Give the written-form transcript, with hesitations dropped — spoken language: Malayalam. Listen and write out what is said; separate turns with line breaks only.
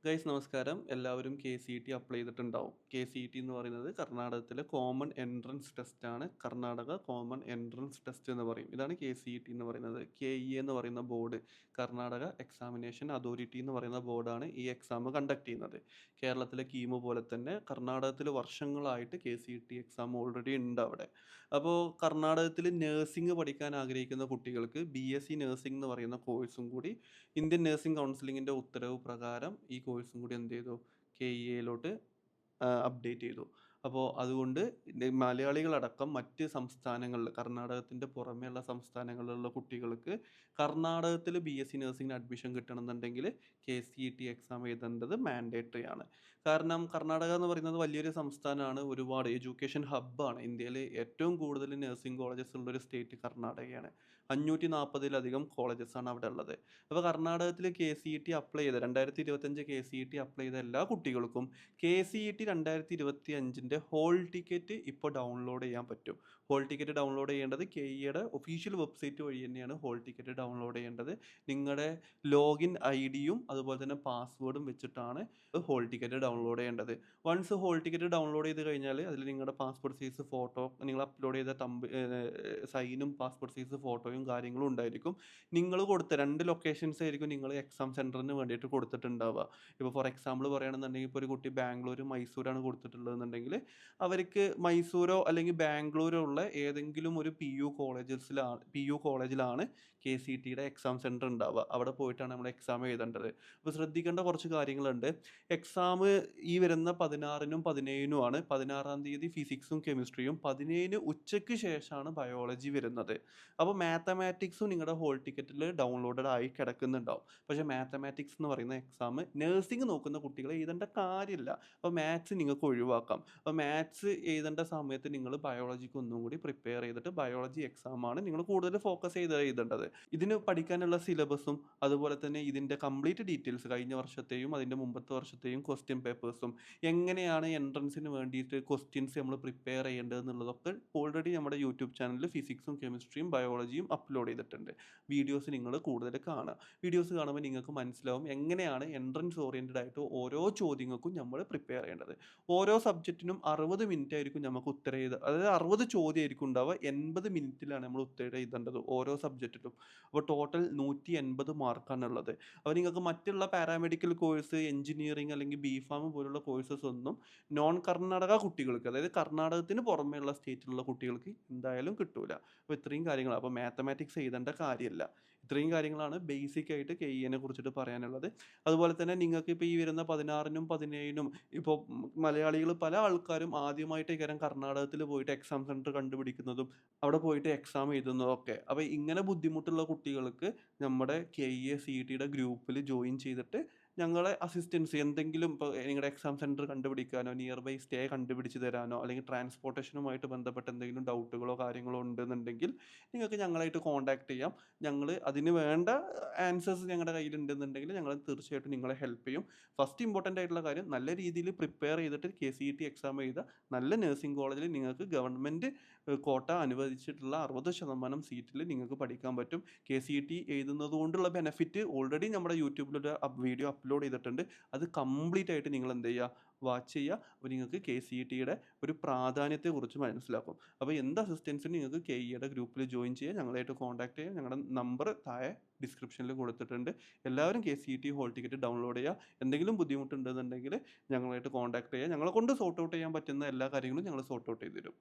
ഗൈസ് നമസ്കാരം. എല്ലാവരും KCET അപ്ലൈ ചെയ്തിട്ടുണ്ടാവും. KCET എന്ന് പറയുന്നത് കർണാടകത്തിലെ കോമൺ എൻട്രൻസ് ടെസ്റ്റ് ആണ്. കർണാടക കോമൺ എൻട്രൻസ് ടെസ്റ്റ് എന്ന് പറയും. ഇതാണ് KCET എന്ന് പറയുന്നത്. KEA എന്ന് പറയുന്ന ബോർഡ്, കർണാടക എക്സാമിനേഷൻ അതോറിറ്റി എന്ന് പറയുന്ന ബോർഡാണ് ഈ എക്സാം കണ്ടക്ട് ചെയ്യുന്നത്. കേരളത്തിലെ കീമ് പോലെ തന്നെ കർണാടകത്തിൽ വർഷങ്ങളായിട്ട് KCET എക്സാം ഓൾറെഡി ഉണ്ട് അവിടെ. അപ്പോൾ കർണാടകത്തിൽ നഴ്സിംഗ് പഠിക്കാൻ ആഗ്രഹിക്കുന്ന കുട്ടികൾക്ക് BSc നഴ്സിംഗ് എന്ന് പറയുന്ന കോഴ്സും കൂടി ഇന്ത്യൻ നഴ്സിംഗ് കൗൺസിലിങ്ങിൻ്റെ ഉത്തരവ് പ്രകാരം ഈ കോഴ്സും കൂടി എന്ത് ചെയ്തു, KEAയിലോട്ട് അപ്ഡേറ്റ് ചെയ്തു. അപ്പോൾ അതുകൊണ്ട് മലയാളികളടക്കം മറ്റ് സംസ്ഥാനങ്ങളിൽ, കർണാടകത്തിൻ്റെ പുറമെയുള്ള സംസ്ഥാനങ്ങളിലുള്ള കുട്ടികൾക്ക് കർണാടകത്തിൽ BSc നഴ്സിംഗിന് അഡ്മിഷൻ കിട്ടണമെന്നുണ്ടെങ്കിൽ KCET എക്സാം എഴുതേണ്ടത് മാൻഡേറ്ററി ആണ്. കാരണം കർണാടക എന്ന് പറയുന്നത് വലിയൊരു സംസ്ഥാനമാണ്, ഒരുപാട് എഡ്യൂക്കേഷൻ ഹബ്ബാണ്. ഇന്ത്യയിൽ ഏറ്റവും കൂടുതൽ നഴ്സിംഗ് കോളേജസ് ഉള്ളൊരു സ്റ്റേറ്റ് കർണാടകയാണ്. 540-ലധികം കോളേജസ് ആണ് അവിടെ ഉള്ളത്. അപ്പോൾ കർണാടകത്തിൽ KCET അപ്ലൈ ചെയ്ത 2025 KCET അപ്ലൈ ചെയ്ത എല്ലാ കുട്ടികൾക്കും KCET 2025 ഹോൾ ടിക്കറ്റ് ഇപ്പോൾ ഡൗൺലോഡ് ചെയ്യാൻ പറ്റും. ഹോൾ ടിക്കറ്റ് ഡൗൺലോഡ് ചെയ്യേണ്ടത് KEയുടെ ഒഫീഷ്യൽ വെബ്സൈറ്റ് വഴി തന്നെയാണ് ഹോൾ ടിക്കറ്റ് ഡൗൺലോഡ് ചെയ്യേണ്ടത്. നിങ്ങളുടെ ലോഗിൻ ID-യും അതുപോലെ തന്നെ പാസ്വേഡും വെച്ചിട്ടാണ് ഹോൾ ടിക്കറ്റ് ഡൗൺലോഡ് ചെയ്യേണ്ടത്. വൺസ് ഹോൾ ടിക്കറ്റ് ഡൗൺലോഡ് ചെയ്ത് കഴിഞ്ഞാൽ അതിൽ നിങ്ങളുടെ പാസ്പോർട്ട് സൈസ് ഫോട്ടോ, നിങ്ങൾ അപ്ലോഡ് ചെയ്ത സൈനും പാസ്പോർട്ട് സൈസ് ഫോട്ടോയും കാര്യങ്ങളും ഉണ്ടായിരിക്കും. നിങ്ങൾ കൊടുത്ത 2 ലൊക്കേഷൻസ് ആയിരിക്കും നിങ്ങൾ എക്സാം സെൻറ്ററിന് വേണ്ടിയിട്ട് കൊടുത്തിട്ടുണ്ടാവുക. ഇപ്പോൾ ഫോർ എക്സാമ്പിൾ പറയുകയാണെന്നുണ്ടെങ്കിൽ, ഇപ്പോൾ ഒരു കുട്ടി ബാംഗ്ലൂർ മൈസൂരാണ് കൊടുത്തിട്ടുള്ളതെന്നുണ്ടെങ്കിൽ അവർക്ക് മൈസൂരോ അല്ലെങ്കിൽ ബാംഗ്ലൂരോ ഉള്ള ഏതെങ്കിലും ഒരു PU കോളേജിലാണ് KCETയുടെ എക്സാം സെൻറ്റർ ഉണ്ടാവുക. അവിടെ പോയിട്ടാണ് നമ്മൾ എക്സാം എഴുതേണ്ടത്. അപ്പോൾ ശ്രദ്ധിക്കേണ്ട കുറച്ച് കാര്യങ്ങളുണ്ട്. എക്സാം ഈ വരുന്ന 16-നും 17-നുമാണ്. 16-ാം തീയതി ഫിസിക്സും കെമിസ്ട്രിയും, 17-ന് ഉച്ചയ്ക്ക് ശേഷമാണ് ബയോളജി വരുന്നത്. അപ്പോൾ മാത്തമാറ്റിക്സും നിങ്ങളുടെ ഹോൾ ടിക്കറ്റിൽ ഡൗൺലോഡഡ് ആയി കിടക്കുന്നുണ്ടാവും. പക്ഷേ മാത്തമാറ്റിക്സ് എന്ന് പറയുന്ന എക്സാം നഴ്സിംഗ് നോക്കുന്ന കുട്ടികൾ എഴുതേണ്ട കാര്യമില്ല. അപ്പോൾ മാത്സ് നിങ്ങൾക്ക് ഒഴിവാക്കാം. അപ്പോൾ മാത്സ് എഴുതേണ്ട സമയത്ത് നിങ്ങൾ ബയോളജിക്ക് ഒന്നും കൂടി പ്രിപ്പയർ ചെയ്തിട്ട് ബയോളജി എക്സാമാണ് നിങ്ങൾ കൂടുതൽ ഫോക്കസ് ചെയ്ത് എഴുതേണ്ടത്. ഇതിന് പഠിക്കാനുള്ള സിലബസും അതുപോലെ തന്നെ ഇതിൻ്റെ കംപ്ലീറ്റ് ഡീറ്റെയിൽസ്, കഴിഞ്ഞ വർഷത്തെയും അതിൻ്റെ മുമ്പത്തെ വർഷത്തെയും ക്വസ്റ്റ്യൻ പേപ്പേഴ്സും, എങ്ങനെയാണ് എൻട്രൻസിന് വേണ്ടിയിട്ട് ക്വസ്റ്റ്യൻസ് നമ്മൾ പ്രിപ്പയർ ചെയ്യേണ്ടത് എന്നുള്ളതൊക്കെ ഓൾറെഡി നമ്മുടെ യൂട്യൂബ് ചാനലിൽ ഫിസിക്സും കെമിസ്ട്രിയും ബയോളജിയും അപ്ലോഡ് ചെയ്തിട്ടുണ്ട്. വീഡിയോസ് നിങ്ങൾ കൂടുതൽ കാണുക. വീഡിയോസ് കാണുമ്പോൾ നിങ്ങൾക്ക് മനസ്സിലാവും എങ്ങനെയാണ് എൻട്രൻസ് ഓറിയൻറ്റഡ് ആയിട്ട് ഓരോ ചോദ്യങ്ങൾക്കും നമ്മൾ പ്രിപ്പയർ ചെയ്യേണ്ടത്. ഓരോ സബ്ജക്റ്റിനും 60 മിനിറ്റ് ആയിരിക്കും നമുക്ക് ഉത്തരം എഴുതുക. അതായത് 60 ചോദ്യമായിരിക്കും ഉണ്ടാവുക. 80 മിനിറ്റിലാണ് നമ്മൾ ഉത്തരം എഴുതേണ്ടത് ഓരോ സബ്ജക്റ്റിലും. അപ്പോൾ ടോട്ടൽ 180 മാർക്കാണുള്ളത്. അപ്പോൾ നിങ്ങൾക്ക് മറ്റുള്ള പാരാമെഡിക്കൽ കോഴ്സ്, എഞ്ചിനീയറിംഗ് അല്ലെങ്കിൽ BPharm പോലുള്ള കോഴ്സസ് ഒന്നും നോൺ കർണാടക കുട്ടികൾക്ക്, അതായത് കർണാടകത്തിന് പുറമെയുള്ള സ്റ്റേറ്റിലുള്ള കുട്ടികൾക്ക് എന്തായാലും കിട്ടൂല. അപ്പോൾ ഇത്രയും കാര്യങ്ങളാണ്. അപ്പോൾ മാത്തമാറ്റിക്സ് എഴുതേണ്ട കാര്യമില്ല. ഇത്രയും കാര്യങ്ങളാണ് ബേസിക് ആയിട്ട് KEനെ കുറിച്ചിട്ട് പറയാനുള്ളത്. അതുപോലെ തന്നെ നിങ്ങൾക്ക് ഇപ്പോൾ ഈ വരുന്ന 16-നും 17-നും ഇപ്പോൾ മലയാളികൾ പല ആൾക്കാരും ആദ്യമായിട്ടേക്കാരം കർണാടകത്തിൽ പോയിട്ട് എക്സാം സെൻറ്റർ കണ്ടുപിടിക്കുന്നതും അവിടെ പോയിട്ട് എക്സാം എഴുതുന്നതും ഒക്കെ. അപ്പോൾ ഇങ്ങനെ ബുദ്ധിമുട്ടുള്ള കുട്ടികൾക്ക് നമ്മുടെ KEA-CETയുടെ ഗ്രൂപ്പിൽ ജോയിൻ ചെയ്തിട്ട് ഞങ്ങളെ അസിസ്റ്റൻസ്, എന്തെങ്കിലും ഇപ്പോൾ നിങ്ങളുടെ എക്സാം സെൻറ്റർ കണ്ടുപിടിക്കാനോ നിയർ ബൈ സ്റ്റേ കണ്ടുപിടിച്ച് തരാനോ അല്ലെങ്കിൽ ട്രാൻസ്പോർട്ടേഷനുമായിട്ട് ബന്ധപ്പെട്ട എന്തെങ്കിലും ഡൗട്ടുകളോ കാര്യങ്ങളോ ഉണ്ടെന്നുണ്ടെങ്കിൽ നിങ്ങൾക്ക് ഞങ്ങളായിട്ട് കോൺടാക്ട് ചെയ്യാം. ഞങ്ങൾ അതിന് വേണ്ട ആൻസേഴ്സ് ഞങ്ങളുടെ കയ്യിലുണ്ടെന്നുണ്ടെങ്കിൽ ഞങ്ങൾ തീർച്ചയായിട്ടും നിങ്ങളെ ഹെൽപ്പ് ചെയ്യും. ഫസ്റ്റ് ഇമ്പോർട്ടൻ്റ് ആയിട്ടുള്ള കാര്യം, നല്ല രീതിയിൽ പ്രിപ്പയർ ചെയ്തിട്ട് KCET എക്സാം എഴുതുക. നല്ല നഴ്സിംഗ് കോളേജിൽ നിങ്ങൾക്ക് ഗവൺമെൻറ് കോട്ട അനുവദിച്ചിട്ടുള്ള 60% സീറ്റിൽ നിങ്ങൾക്ക് പഠിക്കാൻ പറ്റും. KCET എഴുതുന്നത് കൊണ്ടുള്ള ബെനിഫിറ്റ് ഓൾറെഡി നമ്മുടെ യൂട്യൂബിലൊരു വീഡിയോ അപ്ലോഡ് ചെയ്തിട്ടുണ്ട്. അത് കംപ്ലീറ്റ് ആയിട്ട് നിങ്ങൾ എന്ത് ചെയ്യുക, വാച്ച് ചെയ്യുക. അപ്പോൾ നിങ്ങൾക്ക് KCETയുടെ ഒരു പ്രാധാന്യത്തെക്കുറിച്ച് മനസ്സിലാക്കും. അപ്പോൾ എന്ത് അസിസ്റ്റൻസിനും നിങ്ങൾക്ക് KEയുടെ ഗ്രൂപ്പിൽ ജോയിൻ ചെയ്യുക, ഞങ്ങളായിട്ട് കോൺടാക്ട് ചെയ്യുക. ഞങ്ങളുടെ നമ്പർ താഴെ ഡിസ്ക്രിപ്ഷനിൽ കൊടുത്തിട്ടുണ്ട്. എല്ലാവരും KCET ഹോൾ ടിക്കറ്റ് ഡൗൺലോഡ് ചെയ്യുക. എന്തെങ്കിലും ബുദ്ധിമുട്ടുണ്ടെന്നുണ്ടെങ്കിൽ ഞങ്ങളായിട്ട് കോൺടാക്ട് ചെയ്യുക. ഞങ്ങളെ കൊണ്ട് സോർട്ട് ഔട്ട് ചെയ്യാൻ പറ്റുന്ന എല്ലാ കാര്യങ്ങളും ഞങ്ങൾ സോർട്ട് ഔട്ട് ചെയ്ത് തരും.